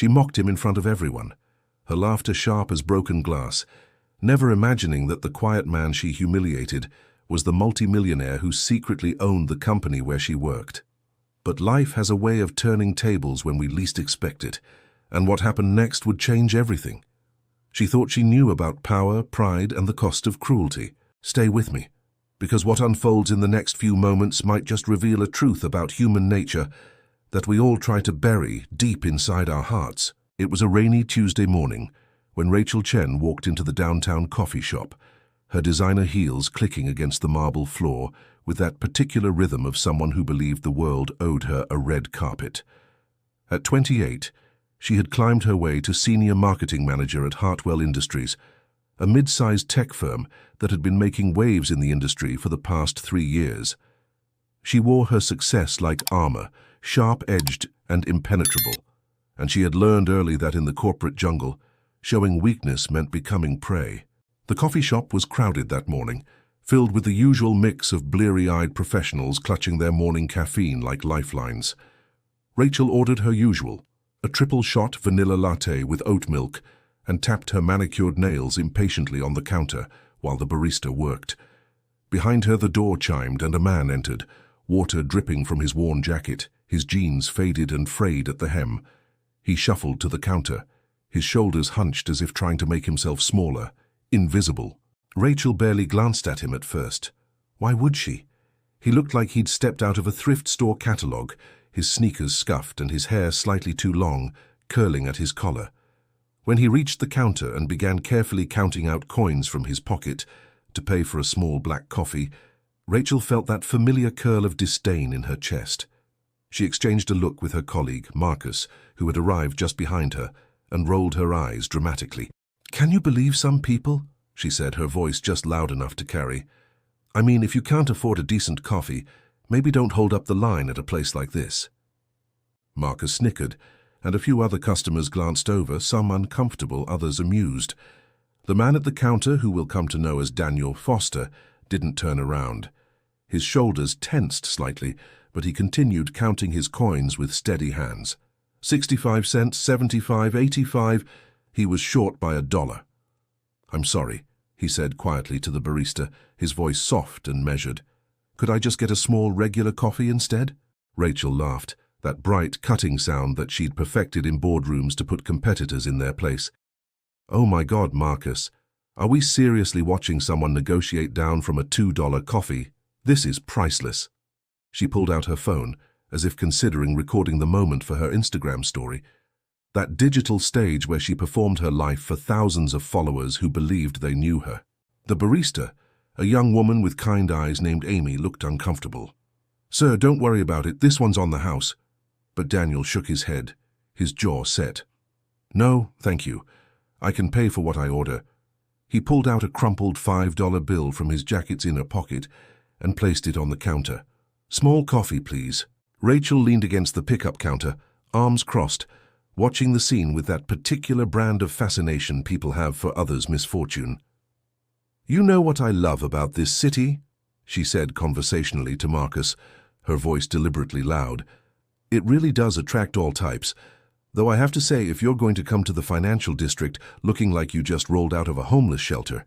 She mocked him in front of everyone, her laughter sharp as broken glass, never imagining that the quiet man she humiliated was the multimillionaire who secretly owned the company where she worked. But life has a way of turning tables when we least expect it, and what happened next would change everything. She thought she knew about power, pride, and the cost of cruelty. Stay with me, because what unfolds in the next few moments might just reveal a truth about human nature that we all try to bury deep inside our hearts. It was a rainy Tuesday morning when Rachel Chen walked into the downtown coffee shop, her designer heels clicking against the marble floor with that particular rhythm of someone who believed the world owed her a red carpet. At 28, she had climbed her way to senior marketing manager at Hartwell Industries, a mid-sized tech firm that had been making waves in the industry for the past 3 years. She wore her success like armor, sharp-edged and impenetrable, and she had learned early that in the corporate jungle, showing weakness meant becoming prey. The coffee shop was crowded that morning, filled with the usual mix of bleary-eyed professionals clutching their morning caffeine like lifelines. Rachel ordered her usual, a triple-shot vanilla latte with oat milk, and tapped her manicured nails impatiently on the counter while the barista worked. Behind her the door chimed and a man entered, water dripping from his worn jacket, his jeans faded and frayed at the hem. He shuffled to the counter, his shoulders hunched as if trying to make himself smaller, invisible. Rachel barely glanced at him at first. Why would she? He looked like he'd stepped out of a thrift store catalogue, his sneakers scuffed and his hair slightly too long, curling at his collar. When he reached the counter and began carefully counting out coins from his pocket to pay for a small black coffee, Rachel felt that familiar curl of disdain in her chest. She exchanged a look with her colleague, Marcus, who had arrived just behind her, and rolled her eyes dramatically. "Can you believe some people?" she said, her voice just loud enough to carry. "I mean, if you can't afford a decent coffee, maybe don't hold up the line at a place like this." Marcus snickered, and a few other customers glanced over, some uncomfortable, others amused. The man at the counter, who we'll come to know as Daniel Foster, didn't turn around. His shoulders tensed slightly, but he continued counting his coins with steady hands. 65 cents, 75, 85. He was short by $1. "I'm sorry," he said quietly to the barista, his voice soft and measured. "Could I just get a small regular coffee instead?" Rachel laughed, that bright, cutting sound that she'd perfected in boardrooms to put competitors in their place. "Oh my God, Marcus, are we seriously watching someone negotiate down from a $2 coffee? This is priceless." She pulled out her phone, as if considering recording the moment for her Instagram story. That digital stage where she performed her life for thousands of followers who believed they knew her. The barista, a young woman with kind eyes named Amy, looked uncomfortable. "Sir, don't worry about it, this one's on the house." But Daniel shook his head, his jaw set. "No, thank you. I can pay for what I order." He pulled out a crumpled $5 bill from his jacket's inner pocket and placed it on the counter. "Small coffee, please." Rachel leaned against the pickup counter, arms crossed, watching the scene with that particular brand of fascination people have for others' misfortune. "You know what I love about this city?" she said conversationally to Marcus, her voice deliberately loud. "It really does attract all types, though I have to say if you're going to come to the financial district looking like you just rolled out of a homeless shelter,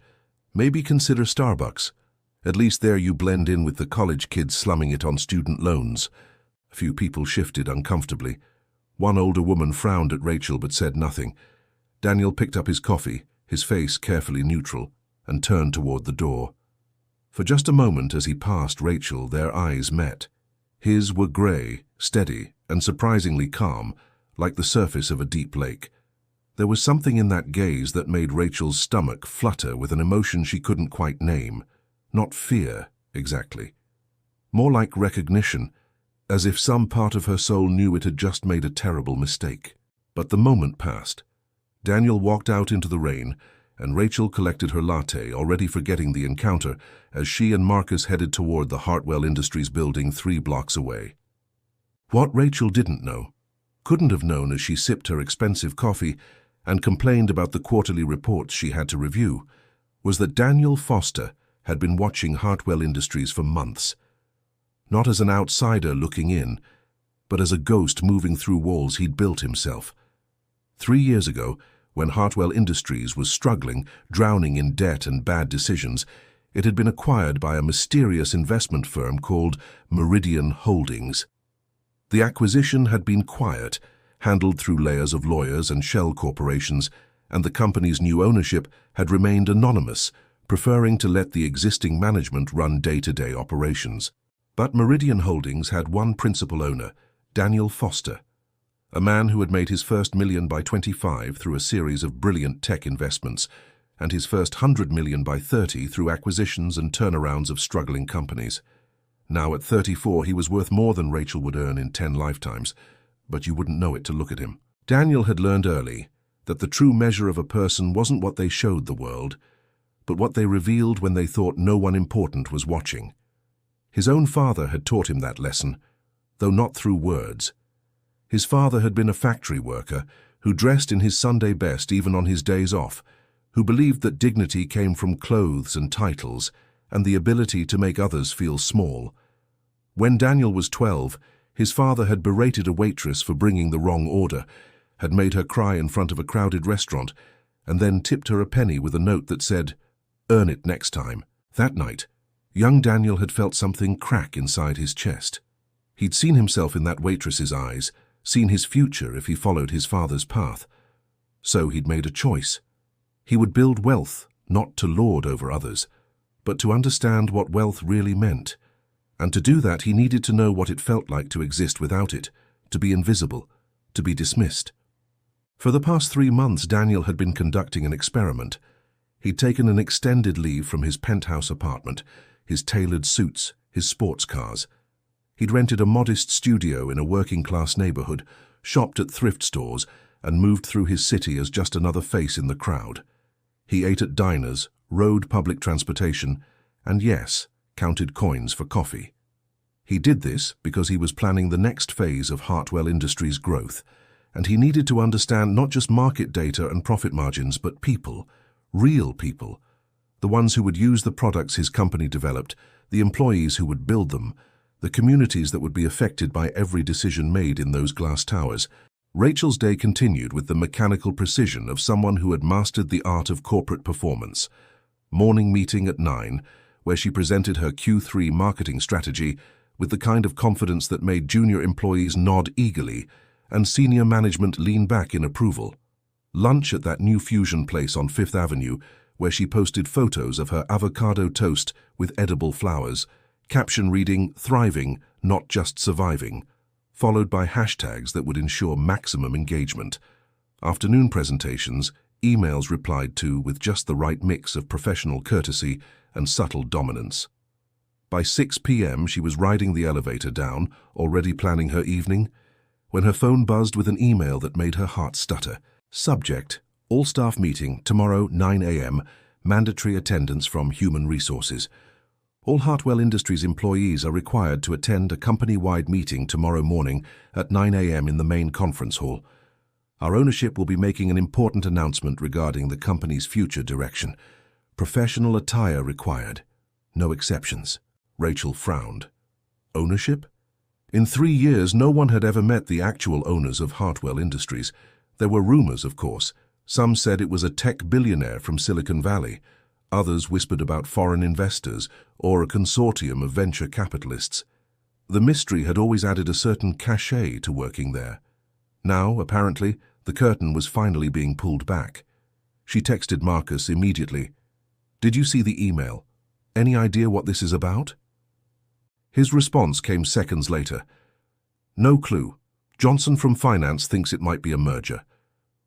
maybe consider Starbucks. At least there you blend in with the college kids slumming it on student loans." A few people shifted uncomfortably. One older woman frowned at Rachel but said nothing. Daniel picked up his coffee, his face carefully neutral, and turned toward the door. For just a moment as he passed Rachel, their eyes met. His were grey, steady, and surprisingly calm, like the surface of a deep lake. There was something in that gaze that made Rachel's stomach flutter with an emotion she couldn't quite name. Not fear, exactly. More like recognition, as if some part of her soul knew it had just made a terrible mistake. But the moment passed. Daniel walked out into the rain, and Rachel collected her latte, already forgetting the encounter, as she and Marcus headed toward the Hartwell Industries building 3 blocks away. What Rachel didn't know, couldn't have known as she sipped her expensive coffee and complained about the quarterly reports she had to review, was that Daniel Foster had been watching Hartwell Industries for months. Not as an outsider looking in, but as a ghost moving through walls he'd built himself. 3 years ago, when Hartwell Industries was struggling, drowning in debt and bad decisions, it had been acquired by a mysterious investment firm called Meridian Holdings. The acquisition had been quiet, handled through layers of lawyers and shell corporations, and the company's new ownership had remained anonymous, preferring to let the existing management run day-to-day operations. But Meridian Holdings had one principal owner, Daniel Foster, a man who had made his first million by 25 through a series of brilliant tech investments, and his first 100 million by 30 through acquisitions and turnarounds of struggling companies. Now at 34, he was worth more than Rachel would earn in 10 lifetimes, but you wouldn't know it to look at him. Daniel had learned early that the true measure of a person wasn't what they showed the world, but what they revealed when they thought no one important was watching. His own father had taught him that lesson, though not through words. His father had been a factory worker who dressed in his Sunday best even on his days off, who believed that dignity came from clothes and titles and the ability to make others feel small. When Daniel was 12, his father had berated a waitress for bringing the wrong order, had made her cry in front of a crowded restaurant, and then tipped her a penny with a note that said, "Earn it next time." That night, young Daniel had felt something crack inside his chest. He'd seen himself in that waitress's eyes, seen his future if he followed his father's path. So he'd made a choice. He would build wealth, not to lord over others, but to understand what wealth really meant. And to do that, he needed to know what it felt like to exist without it, to be invisible, to be dismissed. For the past 3 months, Daniel had been conducting an experiment. He'd taken an extended leave from his penthouse apartment, his tailored suits, his sports cars. He'd rented a modest studio in a working-class neighborhood, shopped at thrift stores, and moved through his city as just another face in the crowd. He ate at diners, rode public transportation, and yes, counted coins for coffee. He did this because he was planning the next phase of Hartwell Industries' growth, and he needed to understand not just market data and profit margins, but people, real people, the ones who would use the products his company developed, the employees who would build them, the communities that would be affected by every decision made in those glass towers. Rachel's day continued with the mechanical precision of someone who had mastered the art of corporate performance. Morning meeting at 9, where she presented her Q3 marketing strategy with the kind of confidence that made junior employees nod eagerly and senior management lean back in approval. Lunch at that new fusion place on 5th Avenue, where she posted photos of her avocado toast with edible flowers, caption reading, "Thriving, not just surviving," followed by hashtags that would ensure maximum engagement. Afternoon presentations, emails replied to with just the right mix of professional courtesy and subtle dominance. By 6 p.m. she was riding the elevator down, already planning her evening, when her phone buzzed with an email that made her heart stutter. Subject: all-staff meeting, tomorrow 9 a.m., mandatory attendance from Human Resources. All Hartwell Industries employees are required to attend a company-wide meeting tomorrow morning at 9 a.m. in the main conference hall. Our ownership will be making an important announcement regarding the company's future direction. Professional attire required. No exceptions. Rachel frowned. Ownership? In 3 years, no one had ever met the actual owners of Hartwell Industries. There were rumors, of course. Some said it was a tech billionaire from Silicon Valley. Others whispered about foreign investors or a consortium of venture capitalists. The mystery had always added a certain cachet to working there. Now, apparently, the curtain was finally being pulled back. She texted Marcus immediately. "Did you see the email? Any idea what this is about?" His response came seconds later. "No clue. Johnson from finance thinks it might be a merger.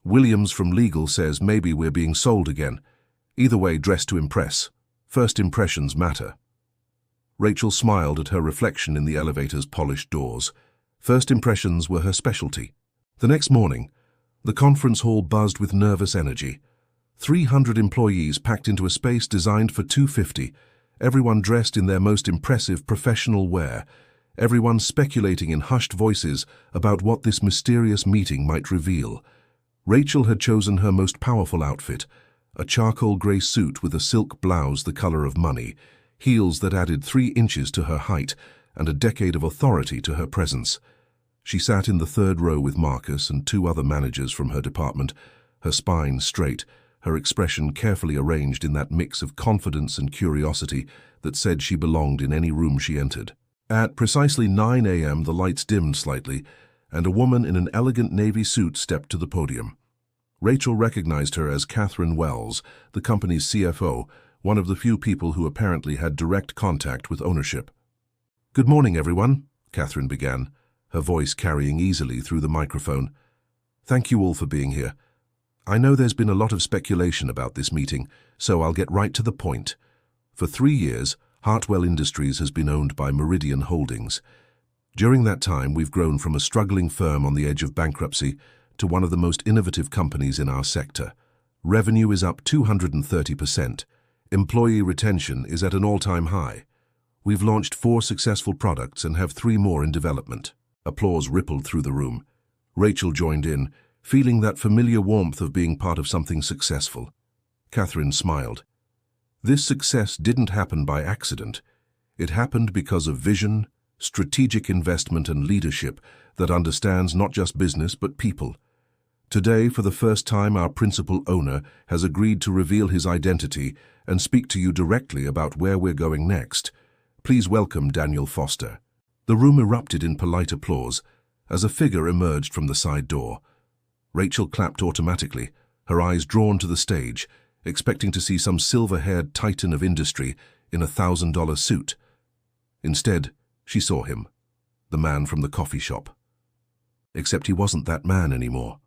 Williams from legal says maybe we're being sold again. Either way, dress to impress. First impressions matter." Rachel smiled at her reflection in the elevator's polished doors. First impressions were her specialty. The next morning, the conference hall buzzed with nervous energy. 300 employees packed into a space designed for 250, everyone dressed in their most impressive professional wear, everyone speculating in hushed voices about what this mysterious meeting might reveal. Rachel had chosen her most powerful outfit, a charcoal grey suit with a silk blouse the color of money, heels that added 3 inches to her height, and a decade of authority to her presence. She sat in the third row with Marcus and two other managers from her department, her spine straight, her expression carefully arranged in that mix of confidence and curiosity that said she belonged in any room she entered. At precisely 9 a.m. the lights dimmed slightly, and a woman in an elegant navy suit stepped to the podium. Rachel recognized her as Catherine Wells, the company's CFO, one of the few people who apparently had direct contact with ownership. "Good morning, everyone," Catherine began, her voice carrying easily through the microphone. "Thank you all for being here. I know there's been a lot of speculation about this meeting, so I'll get right to the point. For 3 years, Hartwell Industries has been owned by Meridian Holdings. During that time, we've grown from a struggling firm on the edge of bankruptcy to one of the most innovative companies in our sector. Revenue is up 230%. Employee retention is at an all-time high. We've launched 4 successful products and have 3 more in development." Applause rippled through the room. Rachel joined in, feeling that familiar warmth of being part of something successful. Catherine smiled. This success didn't happen by accident. It happened because of vision, strategic investment and leadership that understands not just business but people. Today, for the first time, our principal owner has agreed to reveal his identity and speak to you directly about where we're going next. Please welcome Daniel Foster. The room erupted in polite applause as a figure emerged from the side door. Rachel clapped automatically, her eyes drawn to the stage, expecting to see some silver-haired titan of industry in a $1,000 suit. Instead, she saw him, the man from the coffee shop. Except he wasn't that man anymore.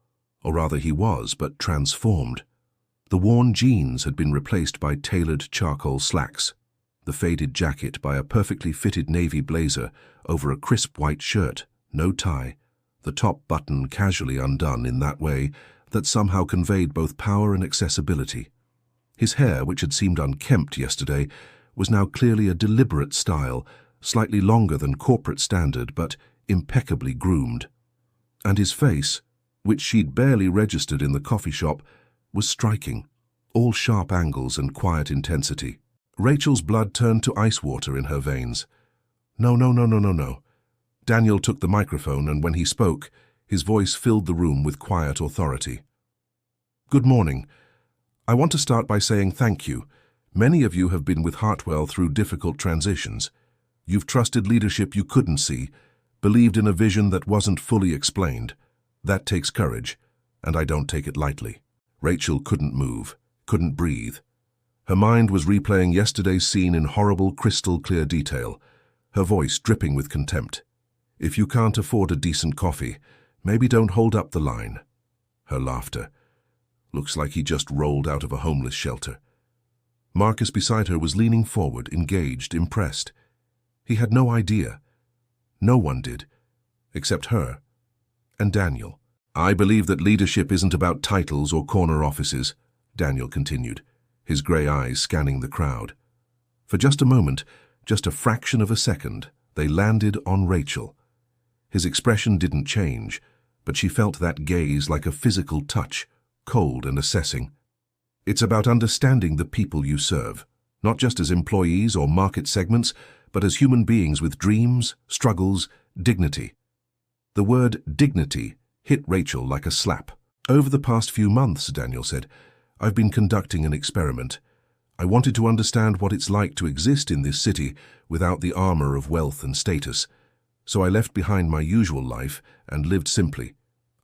Or rather he was, but transformed. The worn jeans had been replaced by tailored charcoal slacks, the faded jacket by a perfectly fitted navy blazer over a crisp white shirt, no tie, the top button casually undone in that way that somehow conveyed both power and accessibility. His hair, which had seemed unkempt yesterday, was now clearly a deliberate style, slightly longer than corporate standard, but impeccably groomed. And his face, which she'd barely registered in the coffee shop, was striking, all sharp angles and quiet intensity. Rachel's blood turned to ice water in her veins. No. Daniel took the microphone, and when he spoke, his voice filled the room with quiet authority. "Good morning. I want to start by saying thank you. Many of you have been with Hartwell through difficult transitions. You've trusted leadership you couldn't see, believed in a vision that wasn't fully explained. That takes courage, and I don't take it lightly." Rachel couldn't move, couldn't breathe. Her mind was replaying yesterday's scene in horrible, crystal-clear detail, her voice dripping with contempt. "If you can't afford a decent coffee, maybe don't hold up the line." Her laughter. "Looks like he just rolled out of a homeless shelter." Marcus beside her was leaning forward, engaged, impressed. He had no idea. No one did, except her and Daniel. "I believe that leadership isn't about titles or corner offices," Daniel continued, his grey eyes scanning the crowd. For just a moment, just a fraction of a second, they landed on Rachel. His expression didn't change, but she felt that gaze like a physical touch, cold and assessing. "It's about understanding the people you serve, not just as employees or market segments, but as human beings with dreams, struggles, dignity." The word dignity hit Rachel like a slap. "Over the past few months," Daniel said, "I've been conducting an experiment. I wanted to understand what it's like to exist in this city without the armor of wealth and status. So I left behind my usual life and lived simply.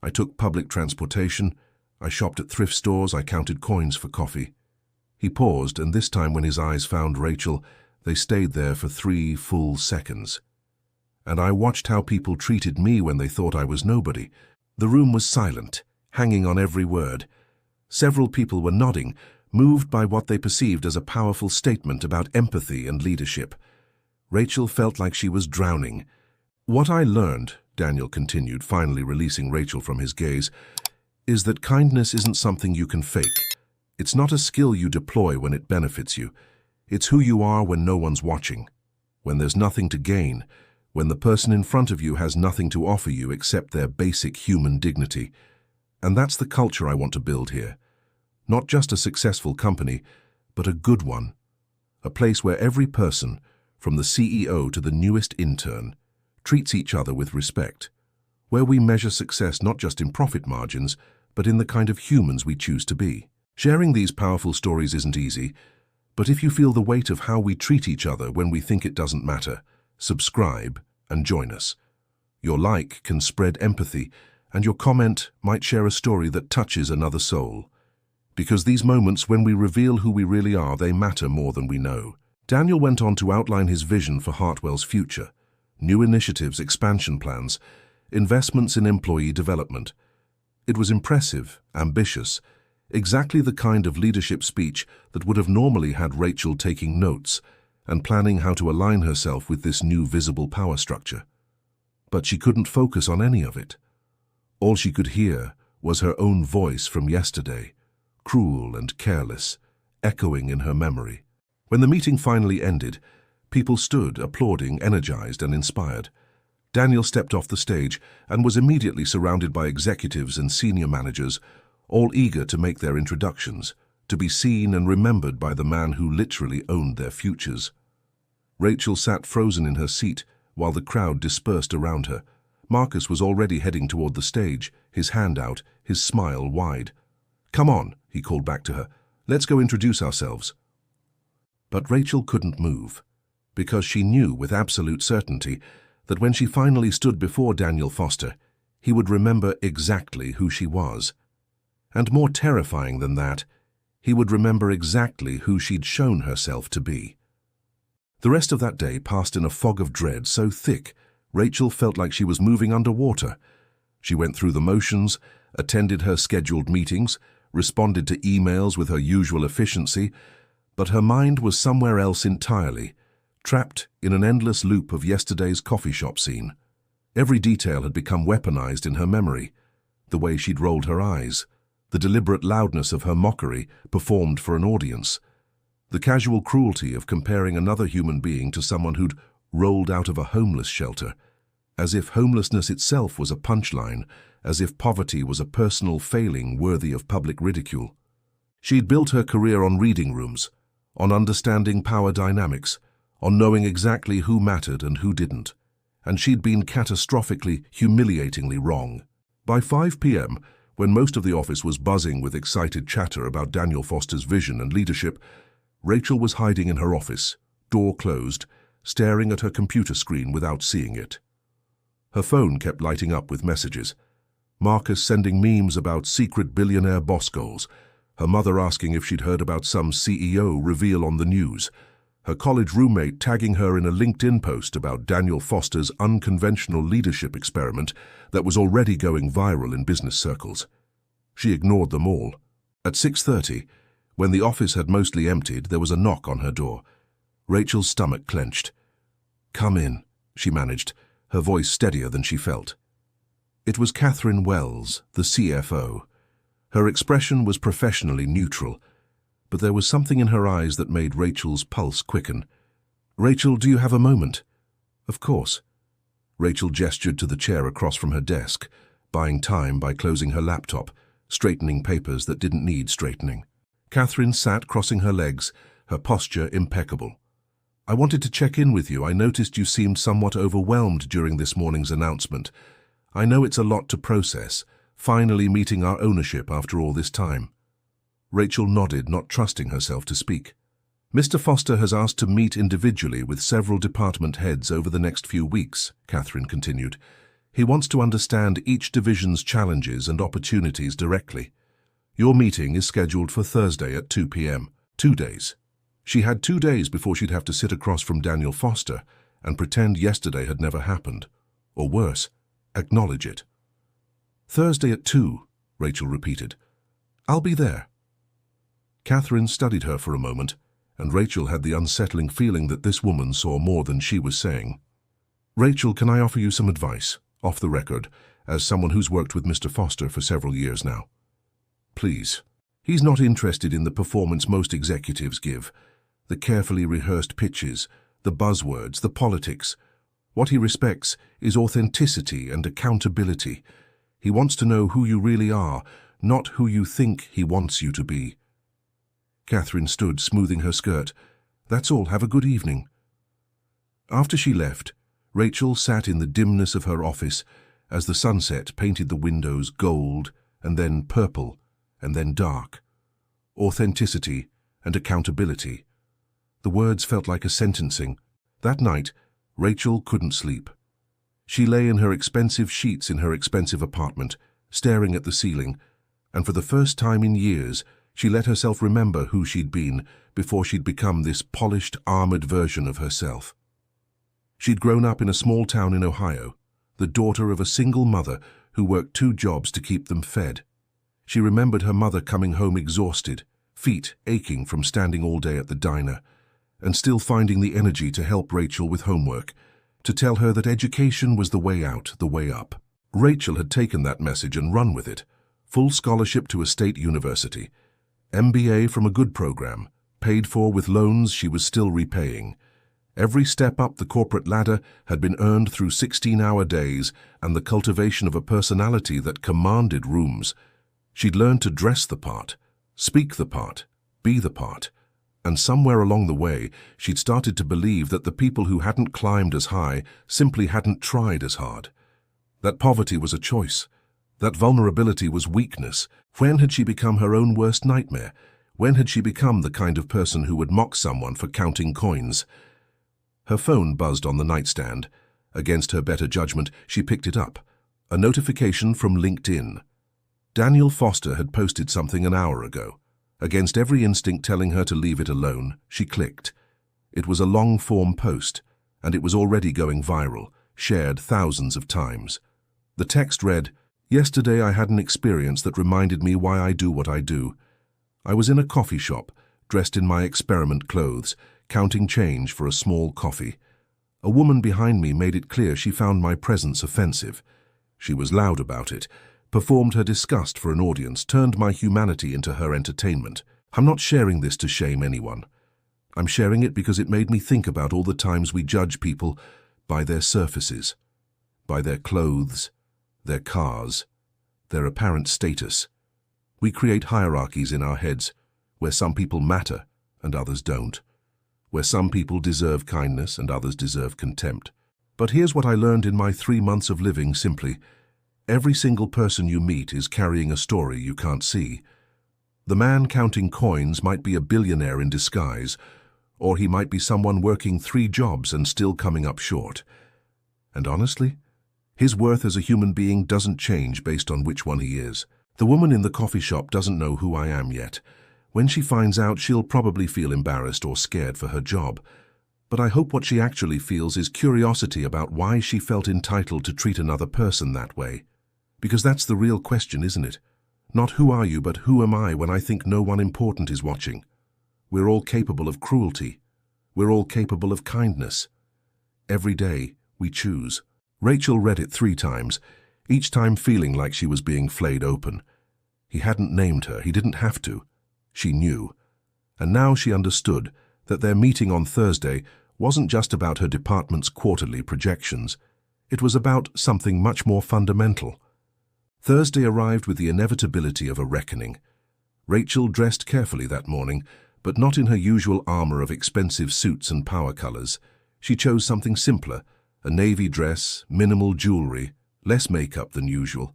I took public transportation, I shopped at thrift stores, I counted coins for coffee." He paused, and this time when his eyes found Rachel, they stayed there for 3 full seconds. "And I watched how people treated me when they thought I was nobody." The room was silent, hanging on every word. Several people were nodding, moved by what they perceived as a powerful statement about empathy and leadership. Rachel felt like she was drowning. "What I learned," Daniel continued, finally releasing Rachel from his gaze, "is that kindness isn't something you can fake. It's not a skill you deploy when it benefits you. It's who you are when no one's watching, when there's nothing to gain, when the person in front of you has nothing to offer you except their basic human dignity. And that's the culture I want to build here. Not just a successful company, but a good one. A place where every person, from the CEO to the newest intern, treats each other with respect. where we measure success not just in profit margins, but in the kind of humans we choose to be. Sharing these powerful stories isn't easy, but if you feel the weight of how we treat each other when we think it doesn't matter, subscribe and join us. Your like can spread empathy, and your comment might share a story that touches another soul. Because these moments when we reveal who we really are, they matter more than we know. Daniel went on to outline his vision for Hartwell's future: new initiatives, expansion plans, investments in employee development. It was impressive, ambitious, exactly the kind of leadership speech that would have normally had Rachel taking notes and planning how to align herself with this new visible power structure. But she couldn't focus on any of it. All she could hear was her own voice from yesterday, cruel and careless, echoing in her memory. When the meeting finally ended, people stood, applauding, energized and inspired. Daniel stepped off the stage and was immediately surrounded by executives and senior managers, all eager to make their introductions, to be seen and remembered by the man who literally owned their futures. Rachel sat frozen in her seat while the crowd dispersed around her. Marcus was already heading toward the stage, his hand out, his smile wide. "Come on," he called back to her. "Let's go introduce ourselves." But Rachel couldn't move, because she knew with absolute certainty that when she finally stood before Daniel Foster, he would remember exactly who she was. And more terrifying than that, he would remember exactly who she'd shown herself to be. The rest of that day passed in a fog of dread so thick, Rachel felt like she was moving underwater. She went through the motions, attended her scheduled meetings, responded to emails with her usual efficiency, but her mind was somewhere else entirely, trapped in an endless loop of yesterday's coffee shop scene. Every detail had become weaponized in her memory: the way she'd rolled her eyes, the deliberate loudness of her mockery performed for an audience, the casual cruelty of comparing another human being to someone who'd rolled out of a homeless shelter, as if homelessness itself was a punchline, as if poverty was a personal failing worthy of public ridicule. She'd built her career on reading rooms, on understanding power dynamics, on knowing exactly who mattered and who didn't, and she'd been catastrophically, humiliatingly wrong. By 5 p.m., when most of the office was buzzing with excited chatter about Daniel Foster's vision and leadership, Rachel was hiding in her office, door closed, staring at her computer screen without seeing it. Her phone kept lighting up with messages. Marcus sending memes about secret billionaire boss goals, her mother asking if she'd heard about some CEO reveal on the news, her college roommate tagging her in a LinkedIn post about Daniel Foster's unconventional leadership experiment that was already going viral in business circles. She ignored them all. At 6:30, when the office had mostly emptied, there was a knock on her door. Rachel's stomach clenched. "Come in," she managed, her voice steadier than she felt. It was Catherine Wells, the CFO. Her expression was professionally neutral, but there was something in her eyes that made Rachel's pulse quicken. "Rachel, do you have a moment?" "Of course." Rachel gestured to the chair across from her desk, buying time by closing her laptop, straightening papers that didn't need straightening. Catherine sat crossing her legs, her posture impeccable. "I wanted to check in with you. I noticed you seemed somewhat overwhelmed during this morning's announcement. I know it's a lot to process, finally meeting our ownership after all this time." Rachel nodded, not trusting herself to speak. "Mr. Foster has asked to meet individually with several department heads over the next few weeks," Catherine continued. "He wants to understand each division's challenges and opportunities directly. Your meeting is scheduled for Thursday at 2 p.m. 2 days. She had 2 days before she'd have to sit across from Daniel Foster and pretend yesterday had never happened. Or worse, acknowledge it. "Thursday at 2, Rachel repeated. "I'll be there." Catherine studied her for a moment, and Rachel had the unsettling feeling that this woman saw more than she was saying. "Rachel, can I offer you some advice, off the record, as someone who's worked with Mr. Foster for several years now? Please. He's not interested in the performance most executives give, the carefully rehearsed pitches, the buzzwords, the politics. What he respects is authenticity and accountability. He wants to know who you really are, not who you think he wants you to be." Catherine stood, smoothing her skirt. "That's all. Have a good evening." After she left, Rachel sat in the dimness of her office as the sunset painted the windows gold, and then purple, and then dark. Authenticity and accountability. The words felt like a sentencing. That night, Rachel couldn't sleep. She lay in her expensive sheets in her expensive apartment, staring at the ceiling, and for the first time in years, she let herself remember who she'd been before she'd become this polished, armored version of herself. She'd grown up in a small town in Ohio, the daughter of a single mother who worked 2 jobs to keep them fed. She remembered her mother coming home exhausted, feet aching from standing all day at the diner, and still finding the energy to help Rachel with homework, to tell her that education was the way out, the way up. Rachel had taken that message and run with it. Full scholarship to a state university, MBA from a good program, paid for with loans she was still repaying. Every step up the corporate ladder had been earned through 16-hour days and the cultivation of a personality that commanded rooms. She'd learned to dress the part, speak the part, be the part. And somewhere along the way, she'd started to believe that the people who hadn't climbed as high simply hadn't tried as hard. That poverty was a choice. That vulnerability was weakness. When had she become her own worst nightmare? When had she become the kind of person who would mock someone for counting coins? Her phone buzzed on the nightstand. Against her better judgment, she picked it up. A notification from LinkedIn. Daniel Foster had posted something an hour ago. Against every instinct telling her to leave it alone, she clicked. It was a long-form post, and it was already going viral, shared thousands of times. The text read, "Yesterday I had an experience that reminded me why I do what I do. I was in a coffee shop, dressed in my experiment clothes, counting change for a small coffee. A woman behind me made it clear she found my presence offensive. She was loud about it, performed her disgust for an audience, turned my humanity into her entertainment. I'm not sharing this to shame anyone. I'm sharing it because it made me think about all the times we judge people by their surfaces, by their clothes, their cars, their apparent status. We create hierarchies in our heads, where some people matter and others don't, where some people deserve kindness and others deserve contempt. But here's what I learned in my 3 months of living simply. Every single person you meet is carrying a story you can't see. The man counting coins might be a billionaire in disguise, or he might be someone working 3 jobs and still coming up short. And honestly, his worth as a human being doesn't change based on which one he is. The woman in the coffee shop doesn't know who I am yet. When she finds out, she'll probably feel embarrassed or scared for her job. But I hope what she actually feels is curiosity about why she felt entitled to treat another person that way. Because that's the real question, isn't it? Not who are you, but who am I when I think no one important is watching. We're all capable of cruelty. We're all capable of kindness. Every day, we choose. Rachel read it 3 times, each time feeling like she was being flayed open. He hadn't named her, he didn't have to. She knew. And now she understood that their meeting on Thursday wasn't just about her department's quarterly projections. It was about something much more fundamental. Thursday arrived with the inevitability of a reckoning. Rachel dressed carefully that morning, but not in her usual armor of expensive suits and power colors. She chose something simpler, a navy dress, minimal jewelry, less makeup than usual.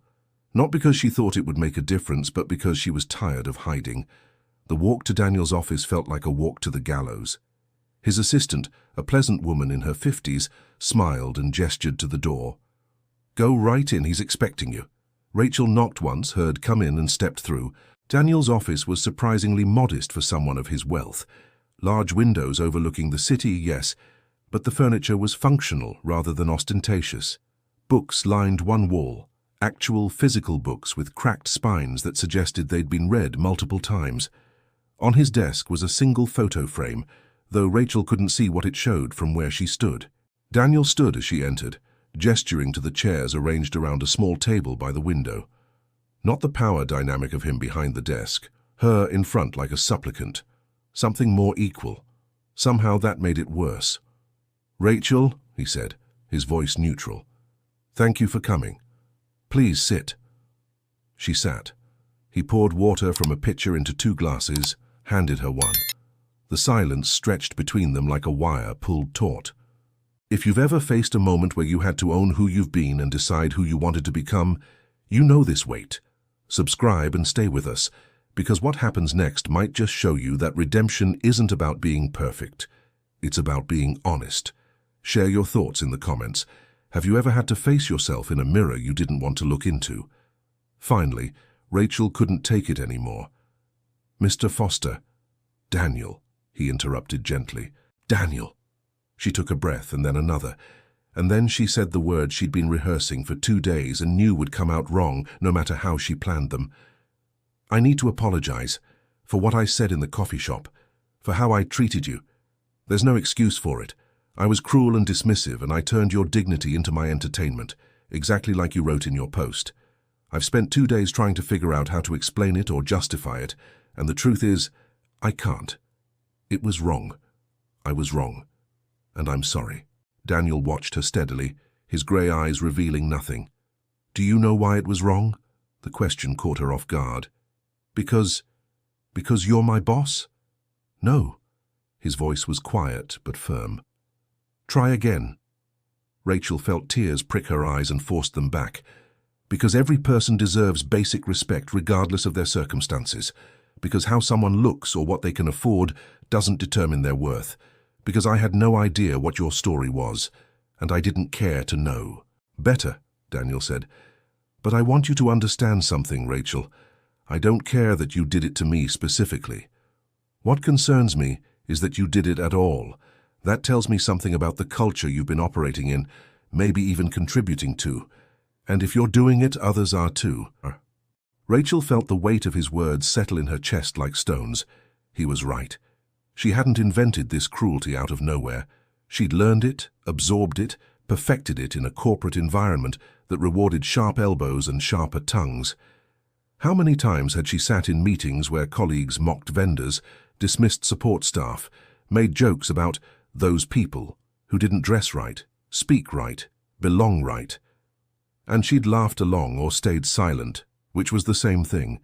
Not because she thought it would make a difference, but because she was tired of hiding. The walk to Daniel's office felt like a walk to the gallows. His assistant, a pleasant woman in her 50s, smiled and gestured to the door. "Go right in, he's expecting you." Rachel knocked once, heard "come in," and stepped through. Daniel's office was surprisingly modest for someone of his wealth. Large windows overlooking the city, yes, but the furniture was functional rather than ostentatious. Books lined one wall, actual physical books with cracked spines that suggested they'd been read multiple times. On his desk was a single photo frame, though Rachel couldn't see what it showed from where she stood. Daniel stood as she entered, gesturing to the chairs arranged around a small table by the window. Not the power dynamic of him behind the desk, her in front like a supplicant. Something more equal. Somehow that made it worse. "Rachel," he said, his voice neutral. "Thank you for coming. Please sit." She sat. He poured water from a pitcher into 2 glasses, handed her one. The silence stretched between them like a wire pulled taut. If you've ever faced a moment where you had to own who you've been and decide who you wanted to become, you know this weight. Subscribe and stay with us, because what happens next might just show you that redemption isn't about being perfect. It's about being honest. Share your thoughts in the comments. Have you ever had to face yourself in a mirror you didn't want to look into? Finally, Rachel couldn't take it anymore. "Mr. Foster." "Daniel," he interrupted gently. "Daniel." She took a breath and then another, and then she said the words she'd been rehearsing for 2 days and knew would come out wrong no matter how she planned them. "I need to apologize for what I said in the coffee shop, for how I treated you. There's no excuse for it. I was cruel and dismissive, and I turned your dignity into my entertainment, exactly like you wrote in your post. I've spent 2 days trying to figure out how to explain it or justify it, and the truth is, I can't. It was wrong. I was wrong. And I'm sorry." Daniel watched her steadily, his grey eyes revealing nothing. "Do you know why it was wrong?" The question caught her off guard. Because you're my boss?" "No." His voice was quiet but firm. "Try again." Rachel felt tears prick her eyes and forced them back. "Because every person deserves basic respect regardless of their circumstances. Because how someone looks or what they can afford doesn't determine their worth. Because I had no idea what your story was, and I didn't care to know." "Better," Daniel said. "But I want you to understand something, Rachel. I don't care that you did it to me specifically. What concerns me is that you did it at all. That tells me something about the culture you've been operating in, maybe even contributing to. And if you're doing it, others are too." Rachel felt the weight of his words settle in her chest like stones. He was right. She hadn't invented this cruelty out of nowhere. She'd learned it, absorbed it, perfected it in a corporate environment that rewarded sharp elbows and sharper tongues. How many times had she sat in meetings where colleagues mocked vendors, dismissed support staff, made jokes about those people who didn't dress right, speak right, belong right. And she'd laughed along or stayed silent, which was the same thing.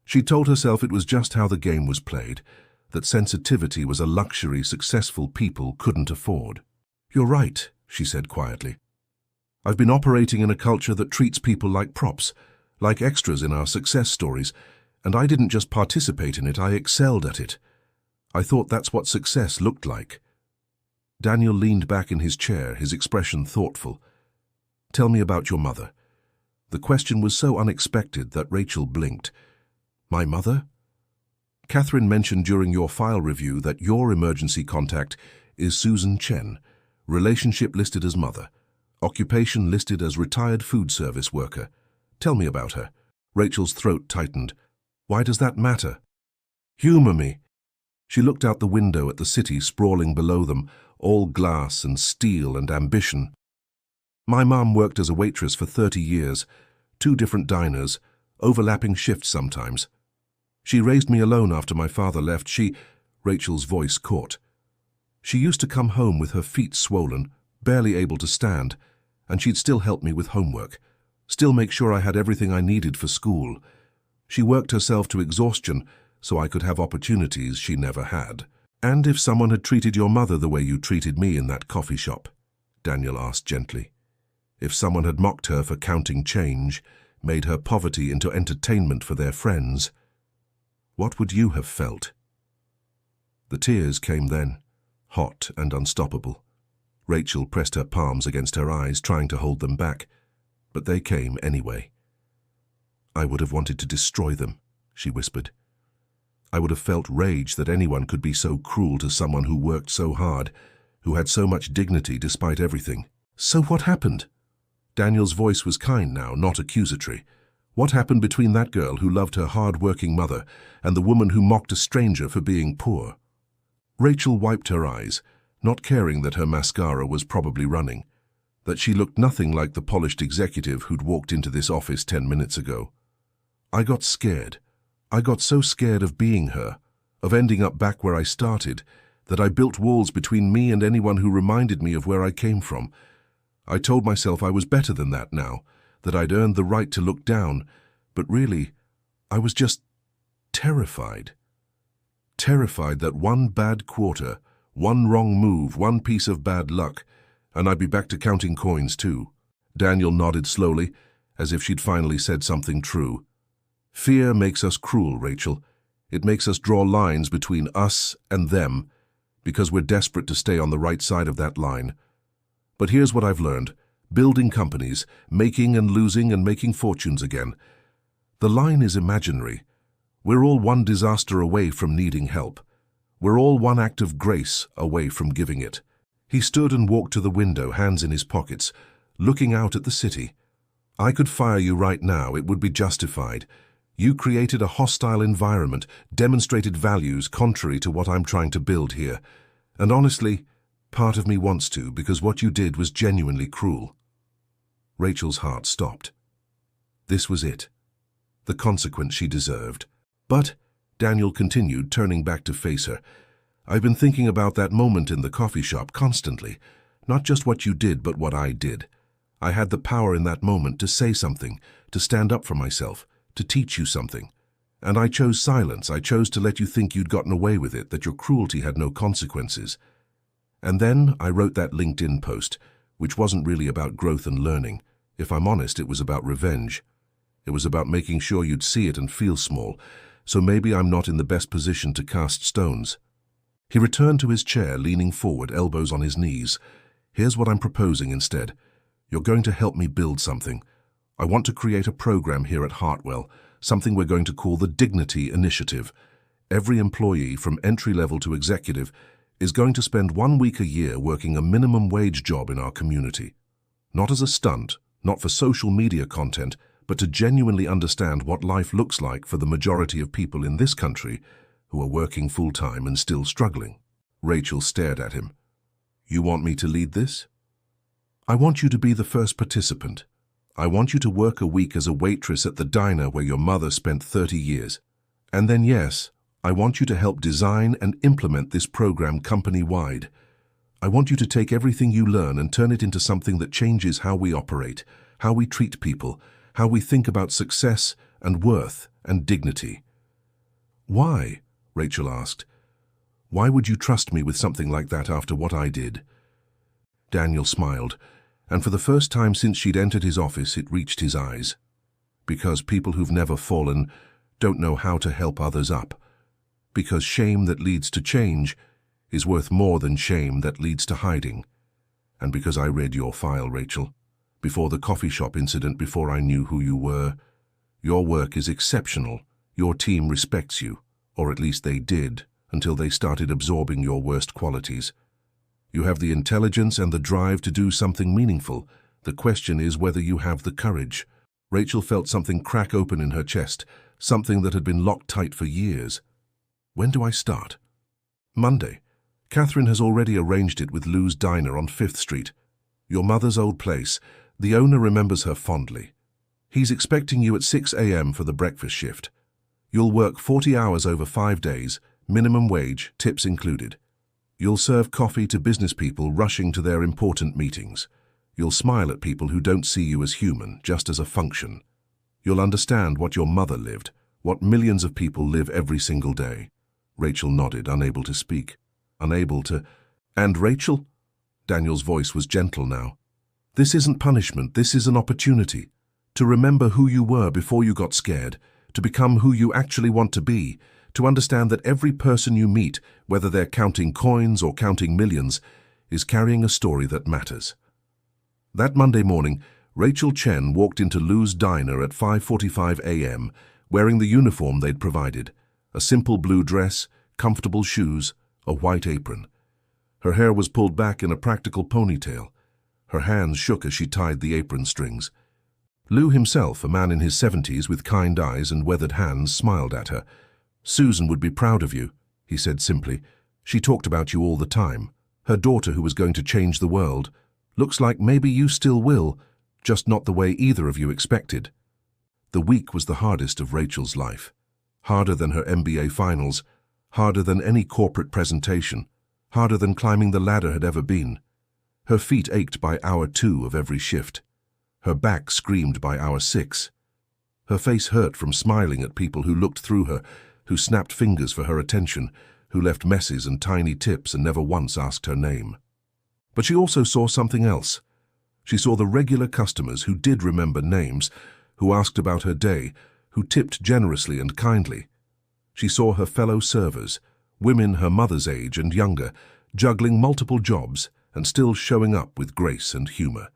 She told herself it was just how the game was played, that sensitivity was a luxury successful people couldn't afford. "You're right," she said quietly. "I've been operating in a culture that treats people like props, like extras in our success stories, and I didn't just participate in it, I excelled at it. I thought that's what success looked like." Daniel leaned back in his chair, his expression thoughtful. "Tell me about your mother." The question was so unexpected that Rachel blinked. "My mother?" "Catherine mentioned during your file review that your emergency contact is Susan Chen, relationship listed as mother, occupation listed as retired food service worker. Tell me about her." Rachel's throat tightened. "Why does that matter?" "Humor me." She looked out the window at the city sprawling below them, all glass and steel and ambition. "My mom worked as a waitress for 30 years, 2 different diners, overlapping shifts sometimes. She raised me alone after my father left. Rachel's voice caught. "She used to come home with her feet swollen, barely able to stand, and she'd still help me with homework, still make sure I had everything I needed for school. She worked herself to exhaustion so I could have opportunities she never had." "And if someone had treated your mother the way you treated me in that coffee shop?" Daniel asked gently. "If someone had mocked her for counting change, made her poverty into entertainment for their friends, what would you have felt?" The tears came then, hot and unstoppable. Rachel pressed her palms against her eyes, trying to hold them back, but they came anyway. "I would have wanted to destroy them," she whispered. "I would have felt rage that anyone could be so cruel to someone who worked so hard, who had so much dignity despite everything." "So what happened?" Daniel's voice was kind now, not accusatory. "What happened between that girl who loved her hard-working mother and the woman who mocked a stranger for being poor?" Rachel wiped her eyes, not caring that her mascara was probably running, that she looked nothing like the polished executive who'd walked into this office 10 minutes ago. "I got scared. I got so scared of being her, of ending up back where I started, that I built walls between me and anyone who reminded me of where I came from. I told myself I was better than that now, that I'd earned the right to look down, but really, I was just terrified. Terrified that one bad quarter, one wrong move, one piece of bad luck, And I'd be back to counting coins too. Daniel nodded slowly, as if she'd finally said something true. Fear makes us cruel, Rachel. It makes us draw lines between us and them, because we're desperate to stay on the right side of that line. But here's what I've learned. Building companies, making and losing and making fortunes again. The line is imaginary. We're all one disaster away from needing help. We're all one act of grace away from giving it. He stood and walked to the window, hands in his pockets, looking out at the city. I could fire you right now, it would be justified. You created a hostile environment, demonstrated values contrary to what I'm trying to build here. And honestly, part of me wants to, because what you did was genuinely cruel. Rachel's heart stopped. This was it. The consequence she deserved. But, Daniel continued, turning back to face her, I've been thinking about that moment in the coffee shop constantly. Not just what you did, but what I did. I had the power in that moment to say something, to stand up for myself, to teach you something. And I chose silence. I chose to let you think you'd gotten away with it, that your cruelty had no consequences. And then I wrote that LinkedIn post, which wasn't really about growth and learning. If I'm honest, it was about revenge. It was about making sure you'd see it and feel small, so maybe I'm not in the best position to cast stones. He returned to his chair, leaning forward, elbows on his knees. Here's what I'm proposing instead. You're going to help me build something. I want to create a program here at Hartwell, something we're going to call the Dignity Initiative. Every employee, from entry-level to executive, is going to spend 1 week a year working a minimum wage job in our community. Not as a stunt, not for social media content, but to genuinely understand what life looks like for the majority of people in this country who are working full-time and still struggling. Rachel stared at him. You want me to lead this? I want you to be the first participant. I want you to work a week as a waitress at the diner where your mother spent 30 years. And then, yes, I want you to help design and implement this program company-wide. I want you to take everything you learn and turn it into something that changes how we operate, how we treat people, how we think about success and worth and dignity. Why? Rachel asked. Why would you trust me with something like that after what I did? Daniel smiled, and for the first time since she'd entered his office, it reached his eyes. Because people who've never fallen don't know how to help others up. Because shame that leads to change is worth more than shame that leads to hiding. And because I read your file, Rachel, before the coffee shop incident, before I knew who you were, your work is exceptional. Your team respects you, or at least they did, until they started absorbing your worst qualities. You have the intelligence and the drive to do something meaningful. The question is whether you have the courage. Rachel felt something crack open in her chest, something that had been locked tight for years. When do I start? Monday. Catherine has already arranged it with Lou's Diner on 5th Street. Your mother's old place. The owner remembers her fondly. He's expecting you at 6 a.m. for the breakfast shift. You'll work 40 hours over 5 days, minimum wage, tips included. You'll serve coffee to business people rushing to their important meetings. You'll smile at people who don't see you as human, just as a function. You'll understand what your mother lived, what millions of people live every single day. Rachel nodded, unable to speak. Unable to... And Rachel? Daniel's voice was gentle now. This isn't punishment, this is an opportunity. To remember who you were before you got scared, to become who you actually want to be, to understand that every person you meet, whether they're counting coins or counting millions, is carrying a story that matters. That Monday morning, Rachel Chen walked into Lou's Diner at 5:45 a.m., wearing the uniform they'd provided, a simple blue dress, comfortable shoes, a white apron. Her hair was pulled back in a practical ponytail. Her hands shook as she tied the apron strings. Lou himself, a man in his 70s with kind eyes and weathered hands, smiled at her. Susan would be proud of you, he said simply. She talked about you all the time. Her daughter who was going to change the world. Looks like maybe you still will, just not the way either of you expected. The week was the hardest of Rachel's life. Harder than her MBA finals, harder than any corporate presentation, harder than climbing the ladder had ever been. Her feet ached by hour 2 of every shift. Her back screamed by hour 6. Her face hurt from smiling at people who looked through her, who snapped fingers for her attention, who left messes and tiny tips and never once asked her name. But she also saw something else. She saw the regular customers who did remember names, who asked about her day, who tipped generously and kindly. She saw her fellow servers, women her mother's age and younger, juggling multiple jobs and still showing up with grace and humor.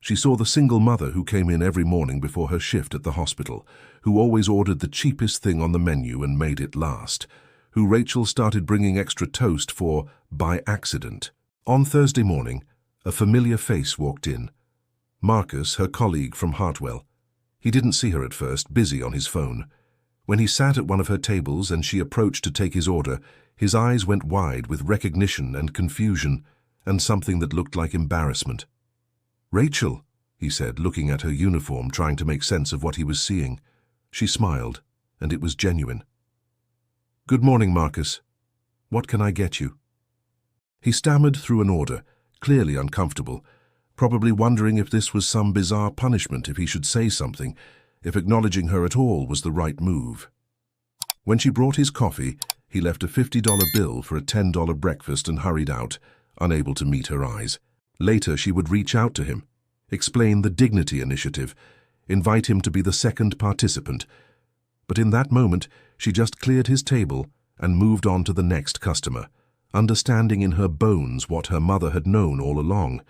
She saw the single mother who came in every morning before her shift at the hospital, who always ordered the cheapest thing on the menu and made it last, who Rachel started bringing extra toast for by accident. On Thursday morning, a familiar face walked in. Marcus, her colleague from Hartwell. He didn't see her at first, busy on his phone. When he sat at one of her tables and she approached to take his order, his eyes went wide with recognition and confusion, and something that looked like embarrassment. "Rachel," he said, looking at her uniform, trying to make sense of what he was seeing. She smiled, and it was genuine. "Good morning, Marcus. What can I get you?" He stammered through an order, clearly uncomfortable, probably wondering if this was some bizarre punishment, if he should say something, if acknowledging her at all was the right move. When she brought his coffee, he left a $50 bill for a $10 breakfast and hurried out, unable to meet her eyes. Later, she would reach out to him, explain the Dignity Initiative, invite him to be the second participant. But in that moment, she just cleared his table and moved on to the next customer, understanding in her bones what her mother had known all along.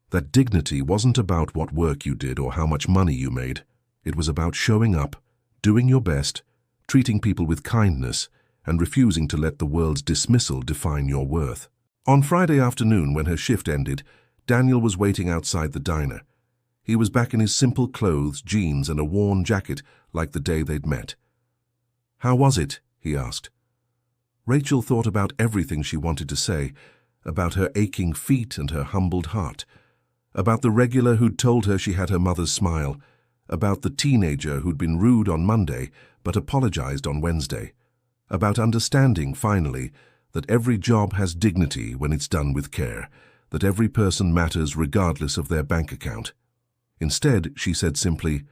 That dignity wasn't about what work you did or how much money you made. It was about showing up, doing your best, treating people with kindness, and refusing to let the world's dismissal define your worth. On Friday afternoon, when her shift ended, Daniel was waiting outside the diner. He was back in his simple clothes, jeans, and a worn jacket like the day they'd met. "How was it?" he asked. Rachel thought about everything she wanted to say, about her aching feet and her humbled heart, about the regular who'd told her she had her mother's smile, about the teenager who'd been rude on Monday but apologized on Wednesday, about understanding, finally, that every job has dignity when it's done with care, that every person matters regardless of their bank account. Instead, she said simply,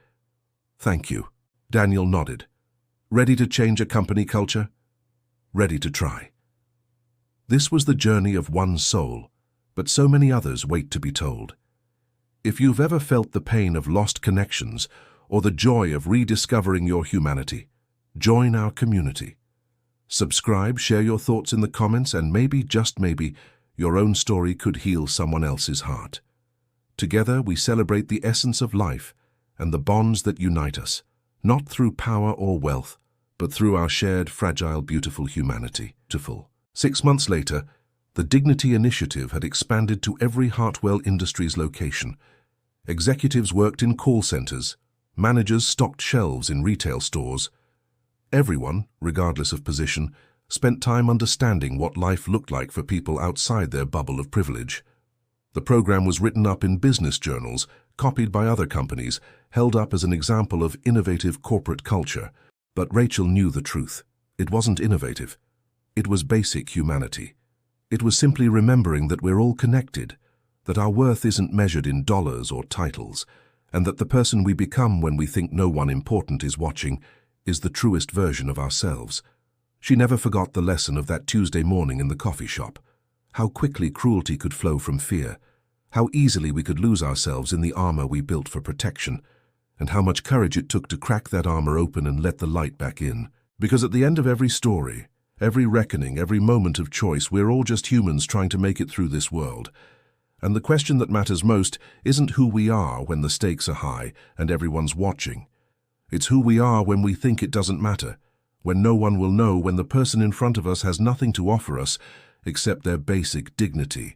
"Thank you." Daniel nodded. "Ready to change a company culture?" "Ready to try." This was the journey of one soul, but so many others wait to be told. If you've ever felt the pain of lost connections or the joy of rediscovering your humanity, join our community. Subscribe, share your thoughts in the comments, and maybe, just maybe, your own story could heal someone else's heart. Together, we celebrate the essence of life and the bonds that unite us, not through power or wealth, but through our shared, fragile, beautiful humanity. 6 months later, the Dignity Initiative had expanded to every Hartwell Industries location. Executives worked in call centers, managers stocked shelves in retail stores. Everyone, regardless of position, spent time understanding what life looked like for people outside their bubble of privilege. The program was written up in business journals, copied by other companies, held up as an example of innovative corporate culture. But Rachel knew the truth. It wasn't innovative. It was basic humanity. It was simply remembering that we're all connected, that our worth isn't measured in dollars or titles, and that the person we become when we think no one important is watching is the truest version of ourselves. She never forgot the lesson of that Tuesday morning in the coffee shop, how quickly cruelty could flow from fear, how easily we could lose ourselves in the armor we built for protection, and how much courage it took to crack that armor open and let the light back in. Because at the end of every story, every reckoning, every moment of choice, we're all just humans trying to make it through this world. And the question that matters most isn't who we are when the stakes are high and everyone's watching. It's who we are when we think it doesn't matter, when no one will know, when the person in front of us has nothing to offer us except their basic dignity.